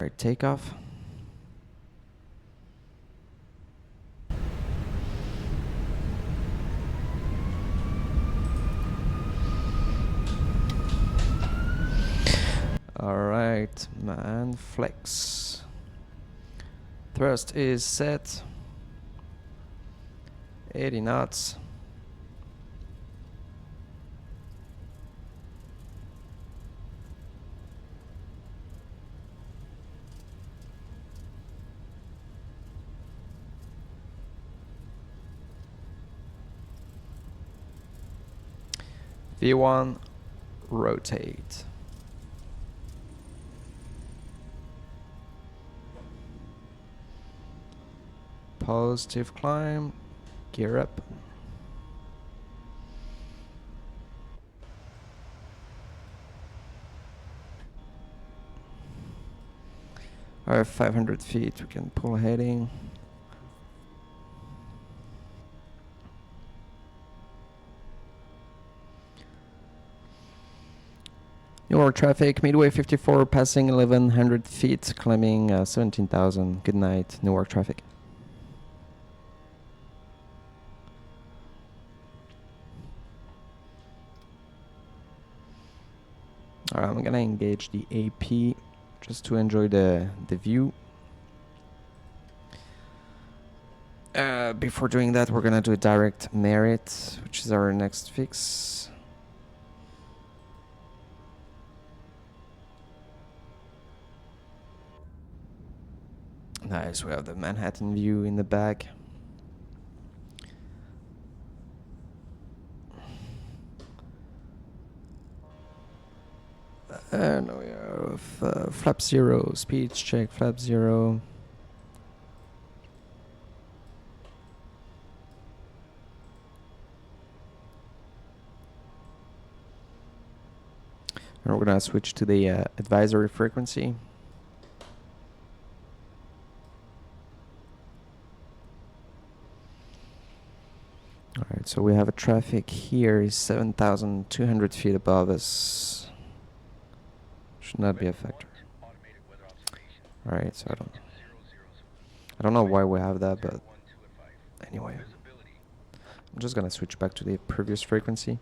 Right, takeoff. Alright, man, flex. Thrust is set. 80 knots. V1, rotate. Positive climb, gear up. Alright, 500 feet, we can pull heading. Newark traffic, midway 54, passing 1100 feet, climbing 17,000. Good night, Newark traffic. Alright, I'm gonna engage the AP just to enjoy the view. Before doing that, we're gonna do a direct merit, which is our next fix. Nice, we have the Manhattan view in the back. And we have flap 0, speed check, flap 0. And we're gonna switch to the advisory frequency. Alright, so we have a traffic here is 7,200 feet above us. Should not be a factor. Alright, so I don't know why we have that, but anyway. I'm just gonna switch back to the previous frequency.